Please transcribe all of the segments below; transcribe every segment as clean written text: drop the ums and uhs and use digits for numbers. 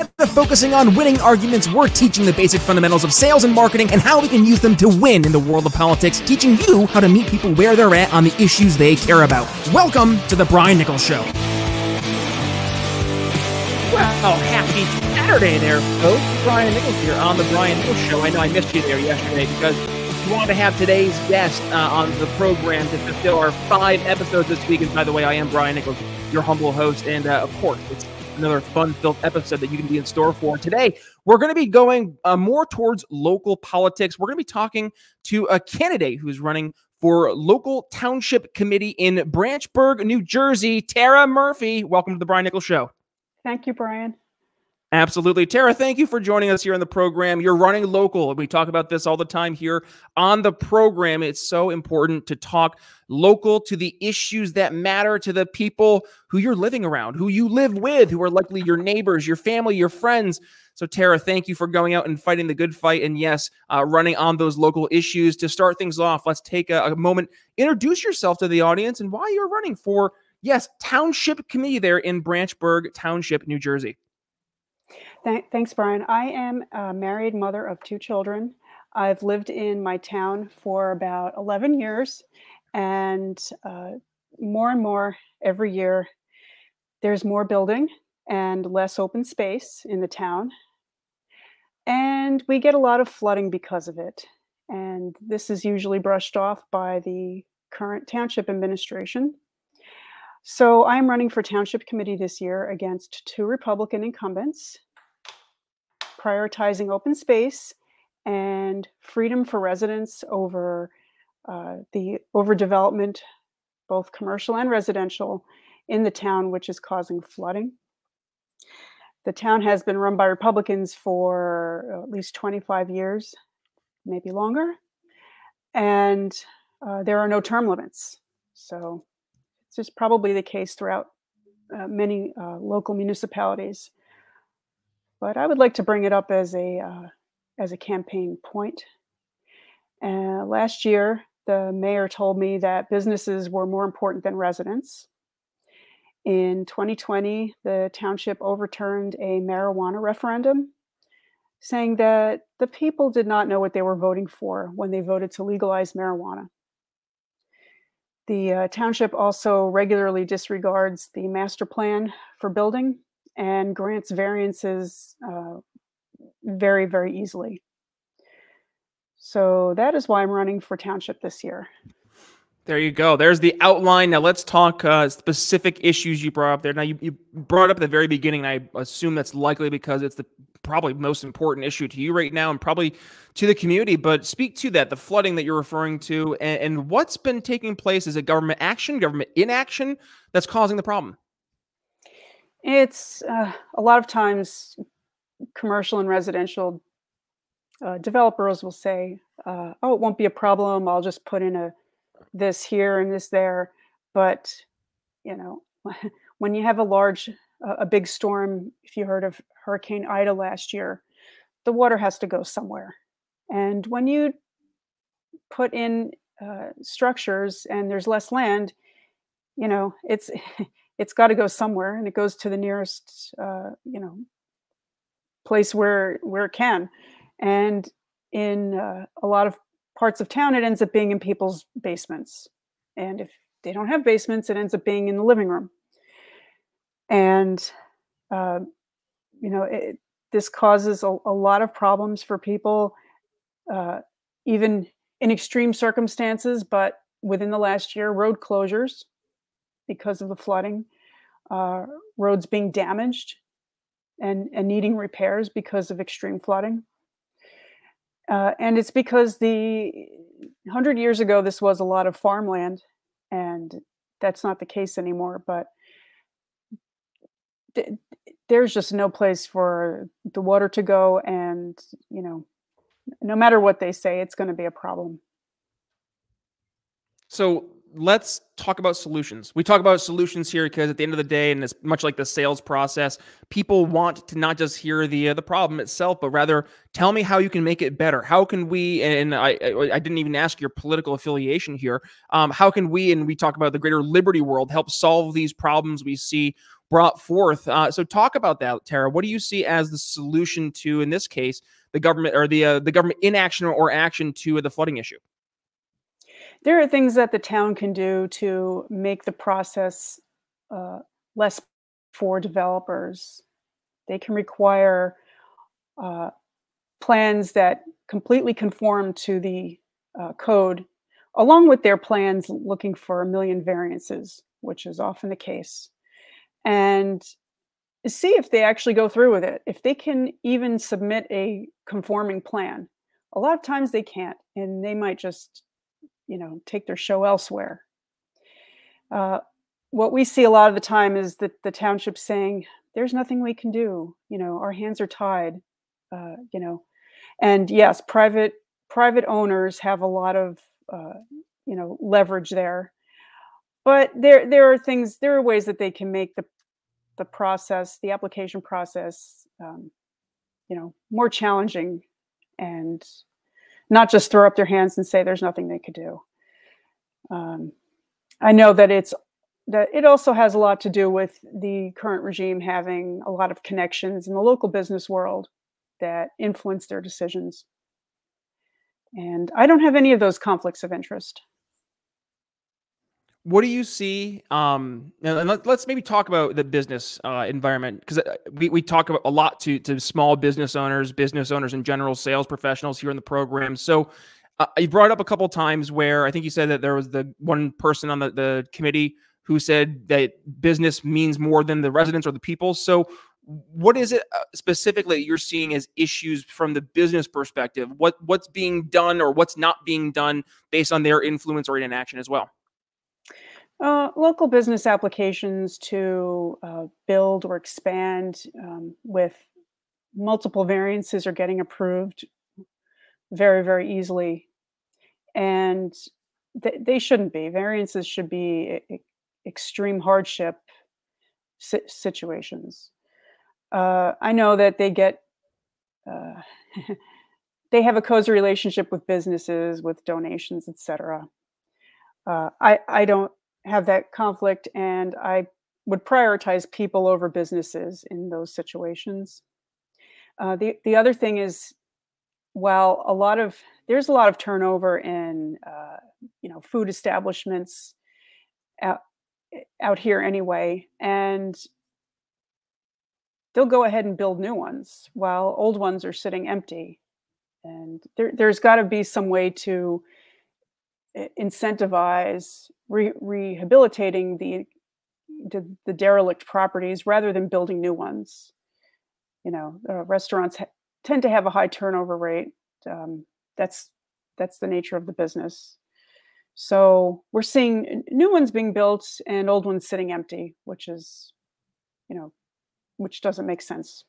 of focusing on winning arguments, we're teaching the basic fundamentals of sales and marketing and how we can use them to win in the world of politics, teaching you how to meet people where they're at on the issues they care about. Welcome to the Brian Nichols Show. Well, happy Saturday there, folks. Brian Nichols here on the Brian Nichols Show. I know I missed you there yesterday because we wanted to have today's guest on the program to fulfill our 5 episodes this week. And by the way, I am Brian Nichols, your humble host. And of course, it's another fun-filled episode that you can be in store for. Today, we're going to be going more towards local politics. We're going to be talking to a candidate who's running for local township committee in Branchburg, New Jersey. Tara Murphy, welcome to the Brian Nichols Show. Thank you, Brian. Absolutely. Tara, thank you for joining us here on the program. You're running local. We talk about this all the time here on the program. It's so important to talk local to the issues that matter to the people who you're living around, who you live with, who are likely your neighbors, your family, your friends. So Tara, thank you for going out and fighting the good fight. And yes, running on those local issues. To start things off, let's take a moment, introduce yourself to the audience and why you're running for, yes, township committee there in Branchburg Township, New Jersey. Thanks, Brian. I am a married mother of 2 children. I've lived in my town for about 11 years, and more and more every year, there's more building and less open space in the town. And we get a lot of flooding because of it. And this is usually brushed off by the current township administration. So I'm running for township committee this year against 2 Republican incumbents, prioritizing open space and freedom for residents over the overdevelopment, both commercial and residential, in the town, which is causing flooding. The town has been run by Republicans for at least 25 years, maybe longer, and there are no term limits. So it's just probably the case throughout many local municipalities. But I would like to bring it up as a campaign point. Last year, the mayor told me that businesses were more important than residents. In 2020, the township overturned a marijuana referendum, saying that the people did not know what they were voting for when they voted to legalize marijuana. The township also regularly disregards the master plan for building and grants variances very, very easily. So that is why I'm running for township this year. There you go. There's the outline. Now let's talk specific issues you brought up there. Now you brought up at the very beginning, and I assume that's likely because it's the probably most important issue to you right now and probably to the community. But speak to that, the flooding that you're referring to, and what's been taking place. Is it government action, government inaction that's causing the problem? It's a lot of times commercial and residential developers will say, oh, it won't be a problem. I'll just put in this here and this there. But, you know, when you have a big storm, if you heard of Hurricane Ida last year, the water has to go somewhere. And when you put in structures and there's less land, you know, it's got to go somewhere, and it goes to the nearest, place where it can. And in a lot of parts of town, it ends up being in people's basements. And if they don't have basements, it ends up being in the living room. And, this causes a lot of problems for people, even in extreme circumstances. But within the last year, road closures because of the flooding, roads being damaged and needing repairs because of extreme flooding. And it's because 100 years ago, this was a lot of farmland, and that's not the case anymore. But there's just no place for the water to go. And, no matter what they say, it's going to be a problem. So let's talk about solutions. We talk about solutions here because at the end of the day, and it's much like the sales process, people want to not just hear the problem itself, but rather tell me how you can make it better. How can we, and I didn't even ask your political affiliation here, how can we, and we talk about the greater liberty world, help solve these problems we see brought forth. So talk about that, Tara. What do you see as the solution to, in this case, the government or the government inaction or action to the flooding issue? There are things that the town can do to make the process less for developers. They can require plans that completely conform to the code, along with their plans looking for a million variances, which is often the case, and see if they actually go through with it. If they can even submit a conforming plan. A lot of times they can't, and they might just, take their show elsewhere. What we see a lot of the time is that the township saying, there's nothing we can do. Our hands are tied, and yes, private owners have a lot of, leverage there, but there are ways that they can make the process, the application process, more challenging, and not just throw up their hands and say there's nothing they could do. I know that it also has a lot to do with the current regime having a lot of connections in the local business world that influence their decisions. And I don't have any of those conflicts of interest. What do you see? And let's maybe talk about the business environment, because we talk about a lot to small business owners in general, sales professionals here in the program. So you brought up a couple of times where I think you said that there was the one person on the committee who said that business means more than the residents or the people. So what is it specifically you're seeing as issues from the business perspective? What's being done or what's not being done based on their influence or inaction as well? Local business applications to build or expand with multiple variances are getting approved very, very easily. And they shouldn't be. Variances should be extreme hardship situations. I know that they get, they have a cozy relationship with businesses, with donations, etc. I don't have that conflict, and I would prioritize people over businesses in those situations. The other thing is, while there's a lot of turnover in food establishments out here anyway, and they'll go ahead and build new ones while old ones are sitting empty. And there's got to be some way to incentivize rehabilitating the derelict properties rather than building new ones. Restaurants tend to have a high turnover rate. That's the nature of the business. So we're seeing new ones being built and old ones sitting empty, which doesn't make sense.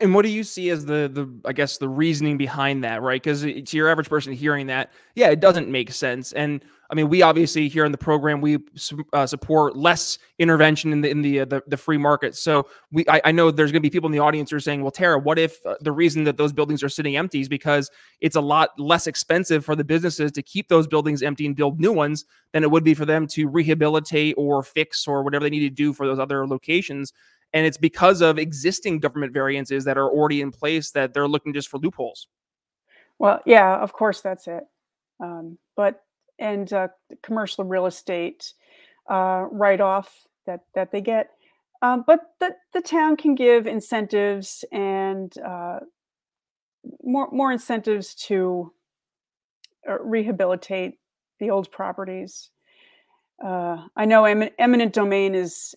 And what do you see as I guess the reasoning behind that, right? Because to your average person hearing that, yeah, it doesn't make sense. And I mean, we obviously here in the program, we support less intervention in the free market. So I know there's going to be people in the audience who are saying, well, Tara, what if the reason that those buildings are sitting empty is because it's a lot less expensive for the businesses to keep those buildings empty and build new ones than it would be for them to rehabilitate or fix or whatever they need to do for those other locations. And it's because of existing government variances that are already in place that they're looking just for loopholes. Well, yeah, of course, that's it. Commercial real estate write-off that they get. But the town can give incentives and more incentives to rehabilitate the old properties. I know eminent domain is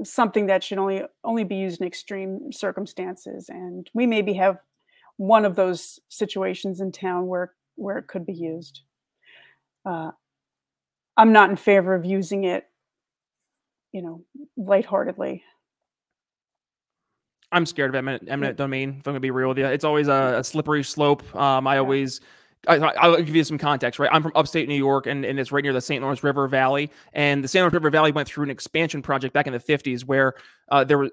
something that should only be used in extreme circumstances, and we maybe have one of those situations in town where it could be used. I'm not in favor of using it, lightheartedly. I'm scared of eminent domain, if I'm gonna be real with you. It's always a slippery slope. I'll give you some context, right? I'm from upstate New York, and it's right near the St. Lawrence River Valley. And the St. Lawrence River Valley went through an expansion project back in the 50s where there were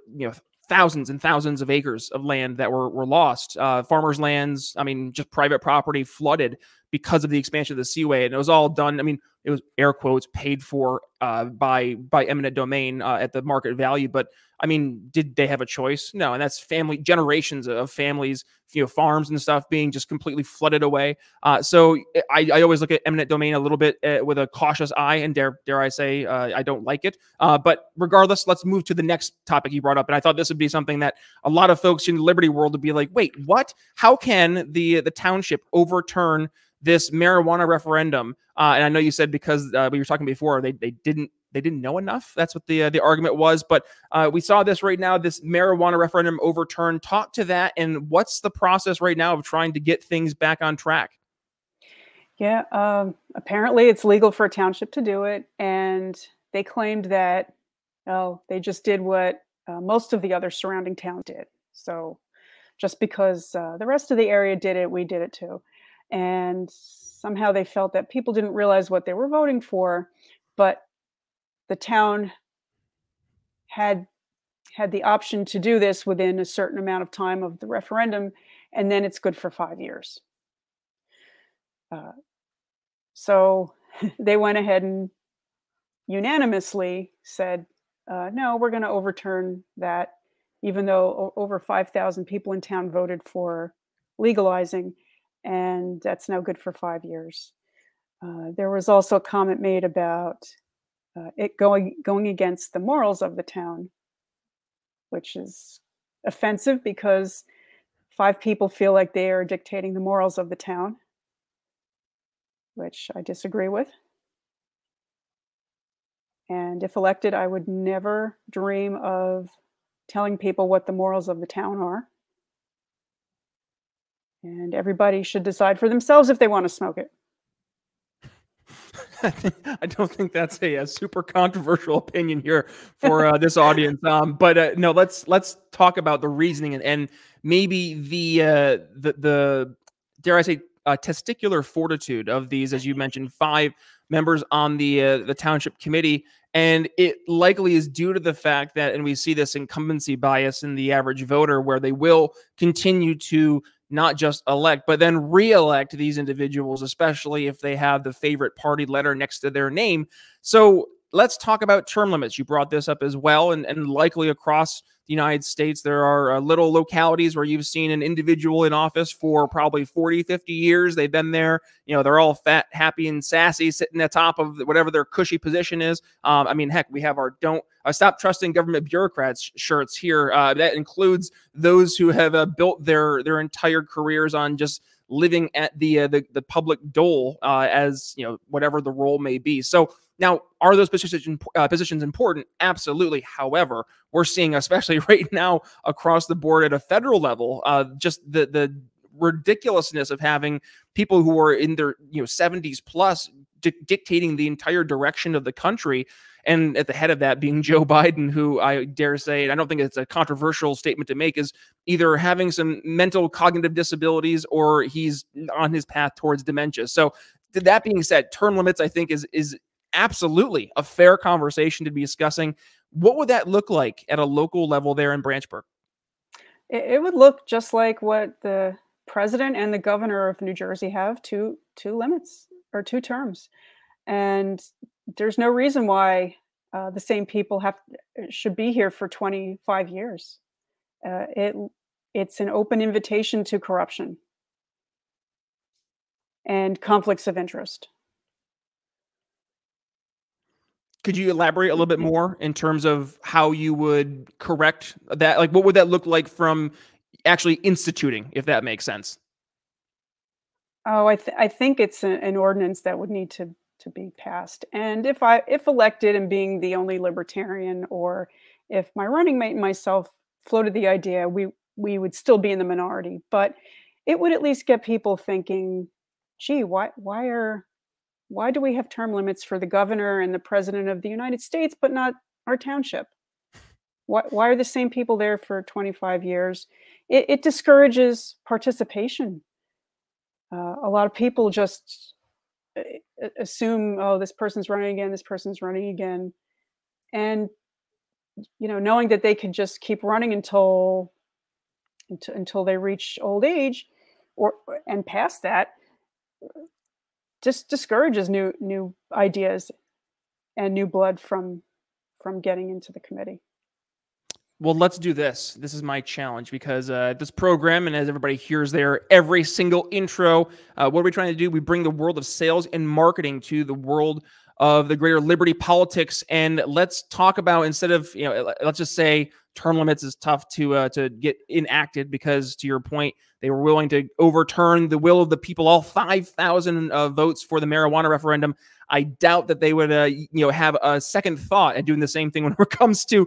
thousands and thousands of acres of land that were lost. Farmers' lands, just private property flooded because of the expansion of the seaway. And it was all done. it was air quotes paid for by eminent domain at the market value. But I mean, did they have a choice? No. And that's generations of families, farms and stuff being just completely flooded away. So I always look at eminent domain a little bit with a cautious eye, and dare I say, I don't like it. But regardless, let's move to the next topic you brought up. And I thought this would be something that a lot of folks in the liberty world would be like, wait, what? How can the township overturn this marijuana referendum? And I know you said because we were talking before, they didn't know enough. That's what the argument was. But we saw this right now, this marijuana referendum overturned. Talk to that, and what's the process right now of trying to get things back on track? Yeah, apparently it's legal for a township to do it, and they claimed that, they just did what most of the other surrounding towns did. So just because the rest of the area did it, we did it too. And somehow they felt that people didn't realize what they were voting for, but the town had the option to do this within a certain amount of time of the referendum, and then it's good for 5 years. So they went ahead and unanimously said, no, we're going to overturn that, even though over 5,000 people in town voted for legalizing, and that's now good for 5 years. There was also a comment made about it going against the morals of the town, which is offensive because 5 people feel like they are dictating the morals of the town, which I disagree with. And if elected, I would never dream of telling people what the morals of the town are. And everybody should decide for themselves if they want to smoke it. I don't think that's a super controversial opinion here for this audience. But no, let's talk about the reasoning and maybe the dare I say testicular fortitude of these, as you mentioned, 5 members on the township committee. And it likely is due to the fact that, and we see this incumbency bias in the average voter, where they will continue to not just elect, but then re-elect these individuals, especially if they have the favorite party letter next to their name. So let's talk about term limits. You brought this up as well, and likely across the United States, there are little localities where you've seen an individual in office for probably 40, 50 years. They've been there. They're all fat, happy, and sassy, sitting at the top of whatever their cushy position is. I mean, heck, we have our "Don't Stop Trusting Government Bureaucrats" shirts here. That includes those who have built their entire careers on just living at the public dole, as whatever the role may be. So now, are those positions important? Absolutely. However, we're seeing, especially right now across the board at a federal level, just the ridiculousness of having people who are in their 70s plus dictating the entire direction of the country. And at the head of that being Joe Biden, who I dare say, and I don't think it's a controversial statement to make, is either having some mental cognitive disabilities or he's on his path towards dementia. So that being said, term limits, I think, is absolutely a fair conversation to be discussing. What would that look like at a local level there in Branchburg? It would look just like what the president and the governor of New Jersey have, two limits or 2 terms. And there's no reason why the same people should be here for 25 years. It's an open invitation to corruption and conflicts of interest. Could you elaborate a little bit more in terms of how you would correct that? Like, what would that look like from actually instituting, if that makes sense? Oh, I think it's an ordinance that would need to be passed. And if elected and being the only libertarian, or if my running mate and myself floated the idea, we would still be in the minority. But it would at least get people thinking, gee, why do we have term limits for the governor and the president of the United States, but not our township? Why are the same people there for 25 years? It discourages participation. A lot of people just assume, oh, this person's running again, this person's running again. And, knowing that they could just keep running until they reach old age and past that, just discourages new ideas and new blood from getting into the committee. Well, let's do this. This is my challenge because this program, and as everybody hears there, every single intro, what are we trying to do? We bring the world of sales and marketing to the world of the greater liberty politics. And let's talk about, instead of, let's just say term limits is tough to get enacted because, to your point, they were willing to overturn the will of the people, all 5,000 votes for the marijuana referendum. I doubt that they would, have a second thought at doing the same thing when it comes to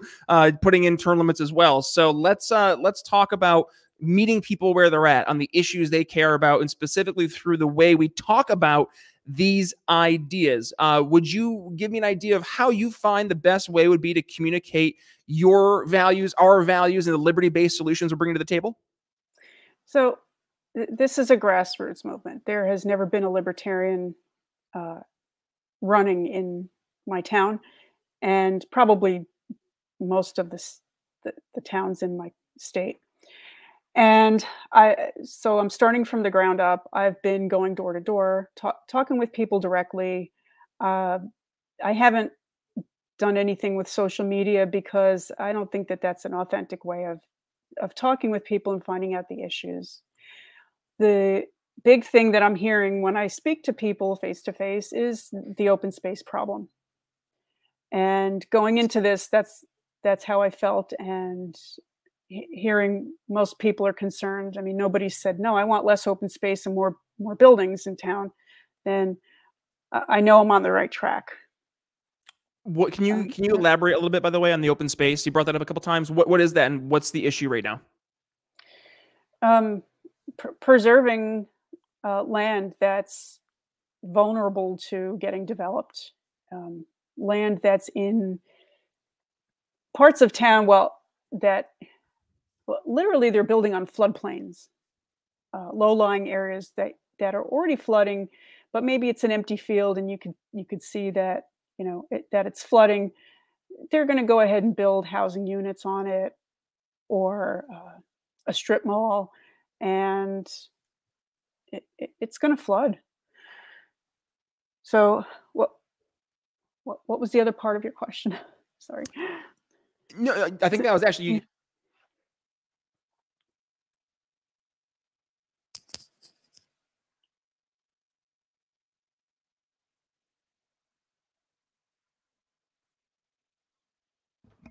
putting in term limits as well. So let's talk about meeting people where they're at on the issues they care about, and specifically through the way we talk about these ideas. Would you give me an idea of how you find the best way would be to communicate your values, our values, and the liberty-based solutions we're bringing to the table? So this is a grassroots movement. There has never been a libertarian running in my town, and probably most of the towns in my state. And so I'm starting from the ground up. I've been going door to door, talking with people directly. I haven't done anything with social media because I don't think that that's an authentic way of talking with people and finding out the issues. The big thing that I'm hearing when I speak to people face to face is the open space problem. And going into this, that's how I felt. And hearing most people are concerned. I mean, nobody said, no, I want less open space and more buildings in town. Then I know I'm on the right track. What can you elaborate a little bit, by the way, on the open space? You brought that up a couple times. What is that, and what's the issue right now? Preserving land that's vulnerable to getting developed, land that's in parts of town, literally they're building on floodplains, low-lying areas that are already flooding, but maybe it's an empty field and you could see that, that it's flooding. They're going to go ahead and build housing units on it, or a strip mall, and it's going to flood. So what was the other part of your question? Sorry. No, I think that was actually.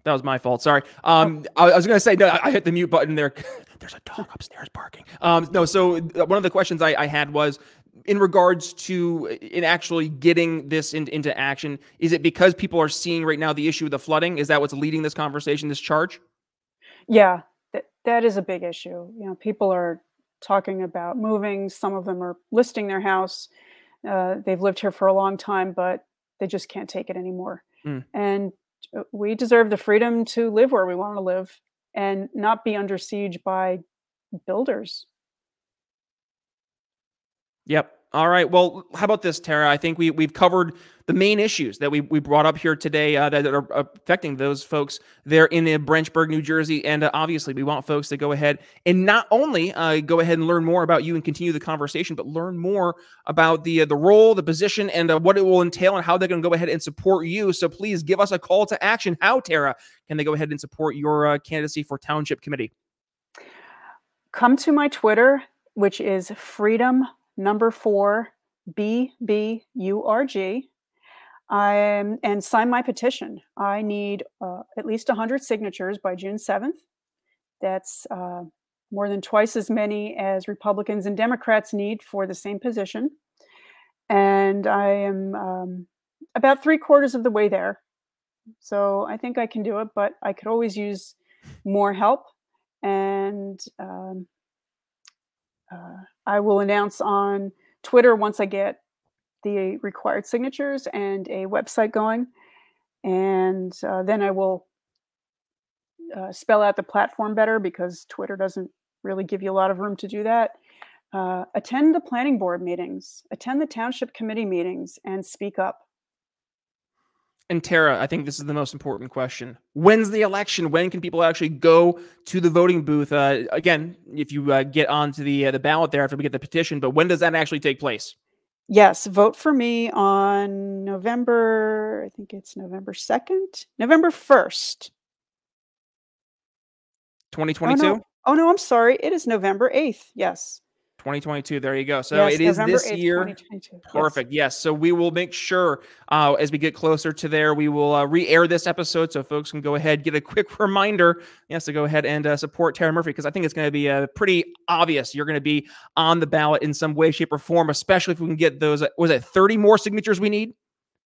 That was my fault. Sorry. I was going to say, no, I hit the mute button there. There's a dog upstairs barking. No, so one of the questions I had was in regards to actually getting this into action. Is it because people are seeing right now the issue of the flooding? Is that what's leading this conversation, this charge? Yeah, that is a big issue. People are talking about moving. Some of them are listing their house. They've lived here for a long time, but they just can't take it anymore. And we deserve the freedom to live where we want to live and not be under siege by builders. Yep. All right. Well, how about this, Tara? I think we've covered the main issues that we brought up here today that are affecting those folks there in Branchburg, New Jersey. And obviously, we want folks to go ahead and not only go ahead and learn more about you and continue the conversation, but learn more about the role, the position, and what it will entail and how they're going to go ahead and support you. So please give us a call to action. How, Tara, can they go ahead and support your candidacy for Township Committee? Come to my Twitter, which is freedom4BBURG, and sign my petition. I need at least 100 signatures by June 7th. That's more than twice as many as Republicans and Democrats need for the same position. And I am about 3/4 of the way there. So I think I can do it, but I could always use more help. And I will announce on Twitter once I get the required signatures and a website going. And then I will spell out the platform better, because Twitter doesn't really give you a lot of room to do that. Attend the planning board meetings, attend the township committee meetings, and speak up. And Tara, I think this is the most important question. When's the election? When can people actually go to the voting booth? Again, if you get onto the ballot there after we get the petition, but when does that actually take place? Yes, vote for me on November, I think it's November 2nd, November 1st. 2022? Oh, no, I'm sorry. It is November 8th. Yes. 2022. There you go. So Yes, it is November this 8th, year. 2022. Yes. Perfect. Yes. So we will make sure as we get closer to there, we will re-air this episode so folks can go ahead, get a quick reminder, yes, to go ahead and support Tara Murphy, because I think it's going to be pretty obvious you're going to be on the ballot in some way, shape, or form, especially if we can get those, was it 30 more signatures we need?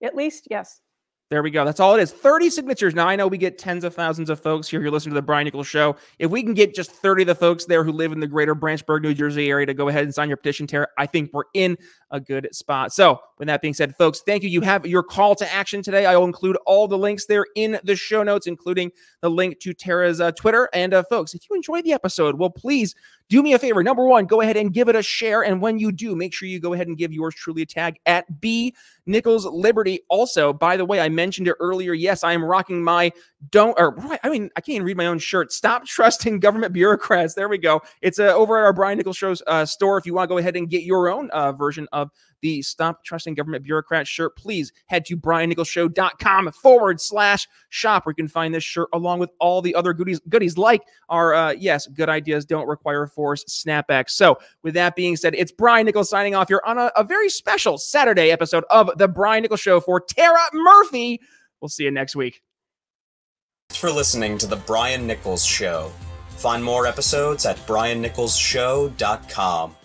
At least, yes. There we go. That's all it is. 30 signatures. Now, I know we get tens of thousands of folks here who listen to the Brian Nichols Show. If we can get just 30 of the folks there who live in the greater Branchburg, New Jersey area to go ahead and sign your petition, Tara, I think we're in a good spot. So with that being said, folks, thank you. You have your call to action today. I will include all the links there in the show notes, including the link to Tara's Twitter. And folks, if you enjoyed the episode, well, please do me a favor. Number one, go ahead and give it a share. And when you do, make sure you go ahead and give yours truly a tag at B Nichols Liberty. Also, by the way, I mentioned it earlier. Yes, I am rocking my I can't even read my own shirt. Stop trusting government bureaucrats. There we go. It's over at our Brian Nichols Show's store. If you want to go ahead and get your own version of the Stop Trusting Government Bureaucrats shirt, please head to briannicholsshow.com/shop, where you can find this shirt along with all the other goodies like our, yes, good ideas don't require force snapbacks. So with that being said, it's Brian Nichols signing off here on a very special Saturday episode of the Brian Nichols Show for Tara Murphy. We'll see you next week. Thanks for listening to the Brian Nichols Show. Find more episodes at briannicholsshow.com.